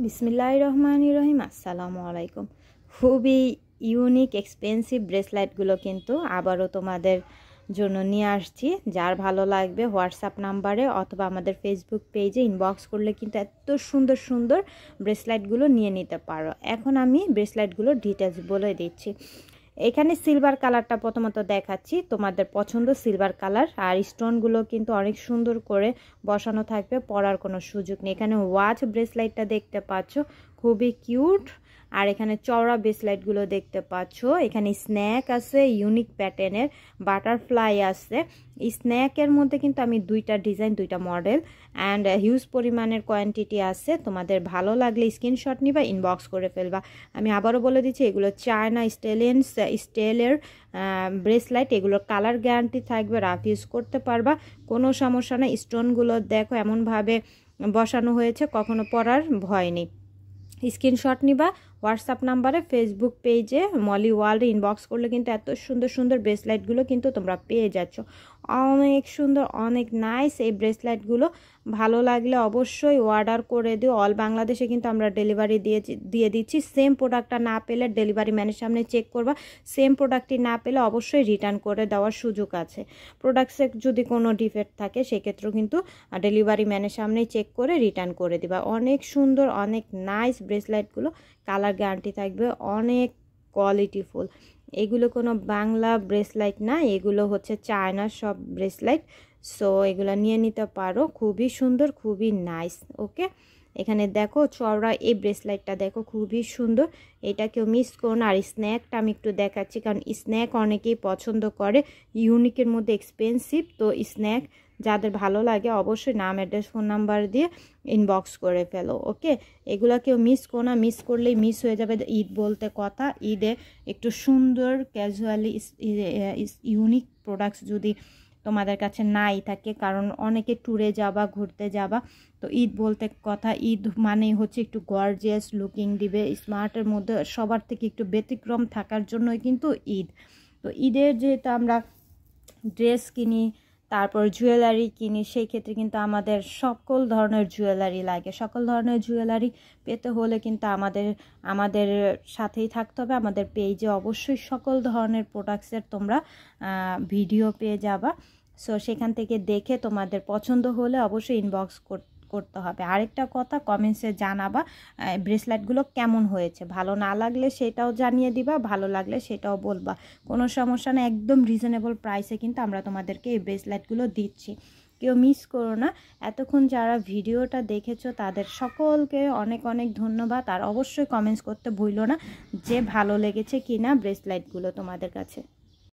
বিসমিল্লাহির রহমানির রহিম। আসসালামু আলাইকুম। খুবই ইউনিক এক্সপেন্সিভ ব্রেসলেটগুলো কিন্তু আবারও তোমাদের জন্য নিয়ে আসছি। যার ভালো লাগবে হোয়াটসঅ্যাপ নাম্বারে অথবা আমাদের ফেসবুক পেজে ইনবক্স করলে কিন্তু এত সুন্দর সুন্দর ব্রেসলেটগুলো নিয়ে নিতে পারো। এখন আমি ব্রেসলেটগুলোর ডিটেলস বলে দিচ্ছি। এখানে সিলভার কালারটা প্রথমত দেখাচ্ছি, তোমাদের পছন্দ সিলভার কালার। আর স্টোনগুলো কিন্তু অনেক সুন্দর করে বসানো থাকবে, পরার কোনো সুযোগ নেই। এখানে ওয়াচ ব্রেসলাইটটা দেখতে পাচ্ছ, খুবই কিউট। আর এখানে চওড়া ব্রেসলাইটগুলো দেখতে পাচ্ছ। এখানে স্ন্যাক আছে, ইউনিক প্যাটার্নের বাটারফ্লাই আছে। স্ন্যাকের মধ্যে কিন্তু আমি দুইটা ডিজাইন, দুইটা মডেল অ্যান্ড হিউজ পরিমাণের কোয়ান্টিটি আছে। তোমাদের ভালো লাগলে স্ক্রিনশট নিবা, ইনবক্স করে ফেলবা। আমি আবারও বলে দিচ্ছি, এগুলো চায়না স্টেলের ব্রেসলাইট। এগুলোর কালার গ্যারান্টি থাকবে, রাফ ইউজ করতে পারবা, কোনো সমস্যা নেই। স্টোনগুলো দেখো এমনভাবে বসানো হয়েছে, কখনো পরার ভয় নেই। স্ক্রিনশট নিবা, হোয়াটসঅ্যাপ নাম্বারে ফেসবুক পেজে মলি ওয়ার্ল্ডে ইনবক্স করলে কিন্তু এত সুন্দর সুন্দর ব্রেসলাইটগুলো কিন্তু তোমরা পেয়ে যাচ্ছ। অনেক সুন্দর, অনেক নাইস এই ব্রেসলাইটগুলো। ভালো লাগলে অবশ্যই অর্ডার করে দিও। অল বাংলাদেশে কিন্তু আমরা ডেলিভারি দিয়ে দিচ্ছি। সেম প্রোডাক্টটা না পেলে ডেলিভারি ম্যানের সামনে চেক করবা। সেম প্রোডাক্টটি না পেলে অবশ্যই রিটার্ন করে দেওয়ার সুযোগ আছে। প্রোডাক্টসে যদি কোনো ডিফেক্ট থাকে সেক্ষেত্রেও কিন্তু ডেলিভারি ম্যানের সামনেই চেক করে রিটার্ন করে দিবা। অনেক সুন্দর, অনেক নাইস ব্রেসলাইটগুলো, কালার গ্যারান্টি থাকবে, অনেক কোয়ালিটিফুল। এগুলো কোনো বাংলা ব্রেসলাইট না, এগুলো হচ্ছে চায়নার সব ব্রেসলাইট। সো এগুলো নিয়ে নিতে পারো, খুবই সুন্দর, খুবই নাইস। ওকে, এখানে দেখো চওড়া এই ব্রেসলাইটটা দেখো, খুবই সুন্দর। এটা কেউ মিস করো না। আর স্ন্যাকটা আমি একটু দেখাচ্ছি, কারণ স্ন্যাক অনেকেই পছন্দ করে, ইউনিকের মধ্যে এক্সপেন্সিভ। তো স্ন্যাক যাদের ভালো লাগে অবশ্যই নাম, অ্যাড্রেস, ফোন নাম্বার দিয়ে ইনবক্স করে ফেলো। ওকে, এগুলো কেউ মিস করো না, মিস করলেই মিস হয়ে যাবে। ঈদ বলতে কথা, ঈদে একটু সুন্দর ক্যাজুয়ালি ইউনিক প্রোডাক্টস যদি তোমাদের কাছে নাই থাকে, কারণ অনেকে ট্যুরে যাবা, ঘুরতে যাবা, তো ঈদ বলতে কথা, ঈদ মানেই হচ্ছে একটু গর্জিয়াস লুকিং দিবে, স্মার্টের মধ্যে সবার থেকে একটু ব্যতিক্রম থাকার জন্যই কিন্তু ঈদ। তো ঈদের যেহেতু আমরা ড্রেস কিনি, তারপর জুয়েলারি কিনি, সেই ক্ষেত্রে কিন্তু আমাদের সকল ধরনের জুয়েলারি লাগে। সকল ধরনের জুয়েলারি পেতে হলে কিন্তু আমাদের সাথেই থাকতে হবে। আমাদের পেজে অবশ্যই সকল ধরনের প্রোডাক্টসের তোমরা ভিডিও পেয়ে যাবা। সো সেখান থেকে দেখে তোমাদের পছন্দ হলে অবশ্যই ইনবক্স করতে হবে। আরেকটা কথা, কমেন্টসে জানাবা ব্রেসলেটগুলো কেমন হয়েছে। ভালো না লাগলে সেটাও জানিয়ে দিবা, ভালো লাগলে সেটাও বলবা, কোনো সমস্যা না। একদম রিজনেবল প্রাইসে কিন্তু আমরা তোমাদেরকে এই ব্রেসলেটগুলো দিচ্ছি, কেউ মিস করো না। এতক্ষণ যারা ভিডিওটা দেখেছো তাদের সকলকে অনেক অনেক ধন্যবাদ। আর অবশ্যই কমেন্টস করতে ভুলো না যে ভালো লেগেছে কিনা ব্রেসলেটগুলো তোমাদের কাছে।